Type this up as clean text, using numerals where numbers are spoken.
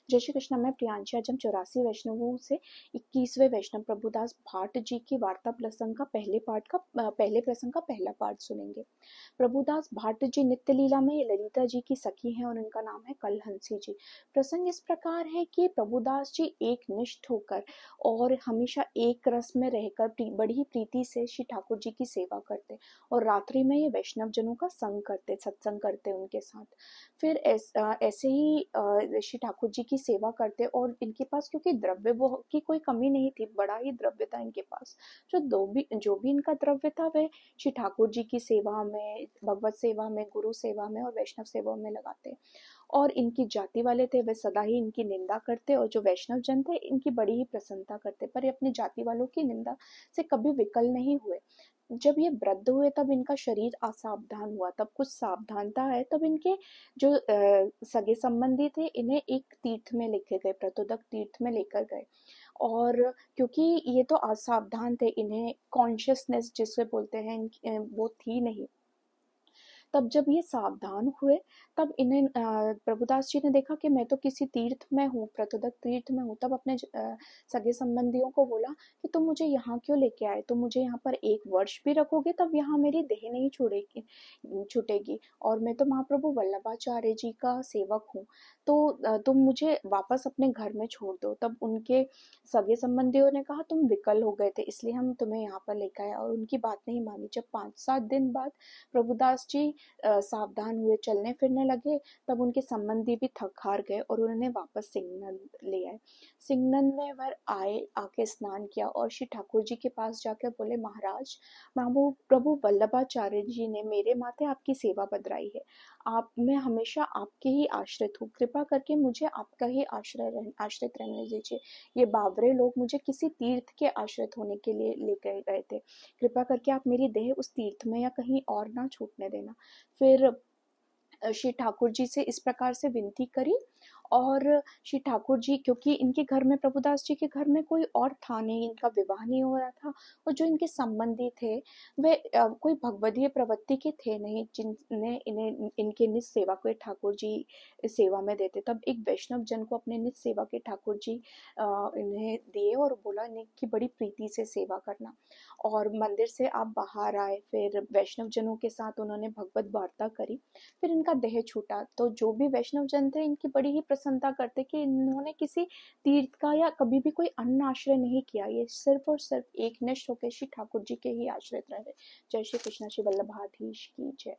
जय श्री कृष्ण। मैं प्रियांशी। आज हम 84 वैष्णवों से 21वें वैष्णव प्रभुदास भाट जी की वार्ता प्रसंग का पहले प्रसंग का पहला पार्ट सुनेंगे। प्रभुदास भाट जी नित्य लीला में ललिता जी की सखी हैं और उनका नाम है कलहंसी जी। प्रसंग इस प्रकार है कि प्रभुदास जी एक निष्ठ होकर और हमेशा एक रस में रहकर बड़ी प्रीति से श्री ठाकुर जी की सेवा करते और रात्रि में ये वैष्णव जनों का सत्संग करते उनके साथ। फिर ऐसे ही श्री ठाकुर जी की सेवा करते और इनके पास क्योंकि द्रव्य की कोई कमी नहीं थी, बड़ा ही द्रव्य था इनके पास। जो भी इनका द्रव्य था वह श्री ठाकुर जी की सेवा में, भगवत सेवा में, गुरु सेवा में और वैष्णव सेवा में लगाते। और इनकी जाति वाले थे वे सदा ही इनकी निंदा करते और जो वैष्णव जन थे इनकी बड़ी ही प्रसन्नता करते, पर ये अपनी जाति वालों की निंदा से कभी विकल नहीं हुए। जब ये वृद्ध हुए तब इनका शरीर असावधान हुआ, तब कुछ सावधानता है, तब इनके जो सगे संबंधी थे इन्हें एक तीर्थ में लेके गए, प्रतोदक तीर्थ में लेकर गए। और क्योंकि ये तो असावधान थे, इन्हें कॉन्शियसनेस जिसे बोलते हैं वो थी नहीं, तब जब ये सावधान हुए तब इन्हें प्रभुदास जी ने देखा कि मैं तो किसी तीर्थ में हूँ, प्रतोदक तीर्थ में हूँ। तब अपने सगे संबंधियों को बोला कि तुम मुझे यहाँ क्यों लेके आए, तुम मुझे यहाँ पर 1 वर्ष भी रखोगे तब यहाँ मेरी देह नहीं छूटेगी और मैं तो महाप्रभु वल्लभाचार्य जी का सेवक हूँ, तो तुम मुझे वापस अपने घर में छोड़ दो। तब उनके सगे संबंधियों ने कहा तुम विकल हो गए थे इसलिए हम तुम्हें यहाँ पर लेकर आए, और उनकी बात नहीं मानी। जब 5-7 दिन बाद प्रभुदास जी सावधान हुए, चलने फिरने लगे, तब उनके संबंधी भी थक हार गए और उन्होंने वापस सिंगनंद ले आए। सिंगनंद में वह आए, आके स्नान किया और श्री ठाकुर जी के पास जाकर बोले, महाराज, प्रभु वल्लभाचार्य जी ने मेरे माथे आपकी सेवा बदराई है। मैं हमेशा आपके ही आश्रित हूँ, कृपा करके मुझे आपका ही आश्रित रहने दीजिए। ये बावरे लोग मुझे किसी तीर्थ के आश्रित होने के लिए लेकर गए थे, कृपा करके आप मेरी देह उस तीर्थ में या कहीं और ना छूटने देना। फिर श्री ठाकुर जी से इस प्रकार से विनती करी और श्री ठाकुर जी, क्योंकि इनके घर में, प्रभुदास जी के घर में कोई और था नहीं, इनका विवाह नहीं हो रहा था और जो इनके संबंधी थे वे कोई भगवदीय प्रवृत्ति के थे नहीं जिनने इन्हें इनके निज सेवा को ठाकुर जी सेवा में देते। तब एक वैष्णव जन को अपने निज सेवा के ठाकुर जी इन्हें दिए और बोला इनकी बड़ी प्रीति से सेवा करना। और मंदिर से आप बाहर आए, फिर वैष्णव जनों के साथ उन्होंने भगवत वार्ता करी, फिर इनका देह छूटा। तो जो भी वैष्णव जन थे इनकी बड़ी ही प्रसन्नता करते कि इन्होंने किसी तीर्थ का या कभी भी कोई अन्य आश्रय नहीं किया, ये सिर्फ और सिर्फ एक निष्ठ होकर श्री ठाकुर जी के ही आश्रित रहे। जय श्री कृष्ण। श्री वल्लभाधीश की जय।